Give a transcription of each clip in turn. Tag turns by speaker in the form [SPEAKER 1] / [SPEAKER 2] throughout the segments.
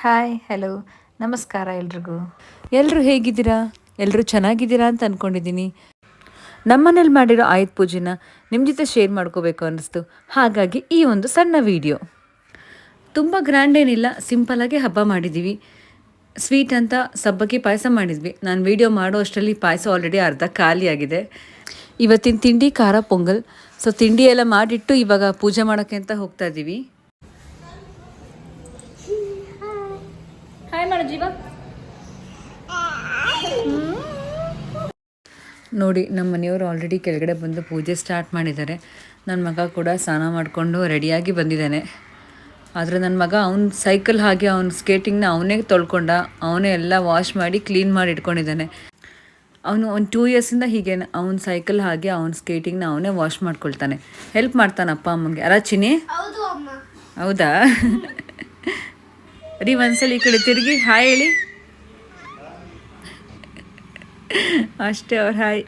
[SPEAKER 1] Hi hello ನಮಸ್ಕಾರ ಎಲ್ರಿಗೂ.
[SPEAKER 2] ಎಲ್ಲರೂ ಹೇಗಿದ್ದೀರಾ? ಎಲ್ಲರೂ ಚೆನ್ನಾಗಿದ್ದೀರಾ ಅಂತ ಅಂದ್ಕೊಂಡಿದ್ದೀನಿ. ನಮ್ಮನೇಲಿ ಮಾಡಿರೋ ಆಯುಧ ಪೂಜೆನ ನಿಮ್ಮ ಜೊತೆ ಶೇರ್ ಮಾಡ್ಕೋಬೇಕು ಅನ್ನಿಸ್ತು. ಹಾಗಾಗಿ ಈ ಒಂದು ಸಣ್ಣ ವಿಡಿಯೋ. ತುಂಬ ಗ್ರ್ಯಾಂಡ್ ಏನಿಲ್ಲ, ಸಿಂಪಲಾಗಿ ಹಬ್ಬ ಮಾಡಿದ್ದೀವಿ. ಸ್ವೀಟ್ ಅಂತ ಸಬ್ಬಕ್ಕಿ ಪಾಯಸ ಮಾಡಿದ್ವಿ. ನಾನು ವಿಡಿಯೋ ಮಾಡೋ ಅಷ್ಟರಲ್ಲಿ ಪಾಯಸ ಆಲ್ರೆಡಿ ಅರ್ಧ ಖಾಲಿಯಾಗಿದೆ. ಇವತ್ತಿನ ತಿಂಡಿ ಖಾರ ಪೊಂಗಲ್. ಸೊ ತಿಂಡಿ ಎಲ್ಲ ಮಾಡಿಟ್ಟು ಇವಾಗ ಪೂಜೆ ಮಾಡೋಕ್ಕೆ ಅಂತ ಹೋಗ್ತಾ ಇದ್ದೀವಿ. ಹಾಯ್ ಮಾಡೋ ಜೀವ. ನೋಡಿ, ನಮ್ಮ ಮನೆಯವರು ಆಲ್ರೆಡಿ ಕೆಳಗಡೆ ಬಂದು ಪೂಜೆ ಸ್ಟಾರ್ಟ್ ಮಾಡಿದ್ದಾರೆ. ನನ್ನ ಮಗ ಕೂಡ ಸ್ನಾನ ಮಾಡಿಕೊಂಡು ರೆಡಿಯಾಗಿ ಬಂದಿದ್ದಾನೆ. ಆದರೆ ನನ್ನ ಮಗ ಅವ್ನ ಸೈಕಲ್ ಹಾಗೆ ಅವ್ನ ಸ್ಕೇಟಿಂಗ್ನ ಅವನೇ ತೊಳ್ಕೊಂಡ, ಅವನೇ ಎಲ್ಲ ವಾಶ್ ಮಾಡಿ ಕ್ಲೀನ್ ಮಾಡಿ ಇಟ್ಕೊಂಡಿದ್ದಾನೆ. ಅವನು ಒಂದು 2 ಇಯರ್ಸಿಂದ ಹೀಗೆ ಅವ್ನ ಸೈಕಲ್ ಹಾಗೆ ಅವ್ನ ಸ್ಕೇಟಿಂಗ್ನ ಅವನೇ ವಾಶ್ ಮಾಡ್ಕೊಳ್ತಾನೆ. ಹೆಲ್ಪ್ ಮಾಡ್ತಾನೆ ಅಪ್ಪ ಅಮ್ಮಂಗೆ. ಚಿನಿ? ಹೌದಾ? ರೀ ಒಂದ್ಸಲ ಈ ಕಡೆ ತಿರುಗಿ ಹಾಯ್ ಹೇಳಿ. ಅಷ್ಟೇ ಅವ್ರು ಹಾಯ್.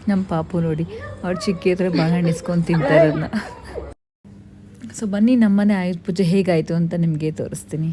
[SPEAKER 2] ನಮ್ಮ ಪಾಪು ನೋಡಿ, ಅವ್ರು ಚಿಕ್ಕಿ ಹತ್ರ ಬಾಳೆಹಣ್ಣು ಇಸ್ಕೊಂಡು ತಿಂತಾರೆ ಅದನ್ನ. ಸೊ ಬನ್ನಿ, ನಮ್ಮನೆ ಆಯುಧ ಪೂಜೆ ಹೇಗಾಯಿತು ಅಂತ ನಿಮಗೆ ತೋರಿಸ್ತೀನಿ.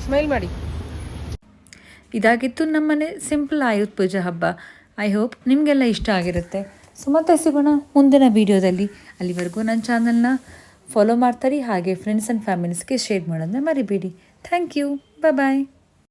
[SPEAKER 2] ಸ್ಮೈಲ್ ಮಾಡಿ. ಇದಾಗಿತ್ತು ನಮ್ಮನೆ ಸಿಂಪಲ್ ಆಯುಧ ಪೂಜಾ ಹಬ್ಬ. ಐ ಹೋಪ್ ನಿಮಗೆಲ್ಲ ಇಷ್ಟ ಆಗಿರುತ್ತೆ. ಸೊ ಮತ್ತೆ ಸಿಗೋಣ ಮುಂದಿನ ವೀಡಿಯೋದಲ್ಲಿ. ಅಲ್ಲಿವರೆಗೂ ನನ್ನ ಚಾನಲ್ನ ಫಾಲೋ ಮಾಡ್ತಾರೆ, ಹಾಗೆ ಫ್ರೆಂಡ್ಸ್ ಆ್ಯಂಡ್ ಫ್ಯಾಮಿಲೀಸ್ಗೆ ಶೇರ್ ಮಾಡೋದನ್ನ ಮರಿಬೇಡಿ. Thank you. ಬಾಯ್.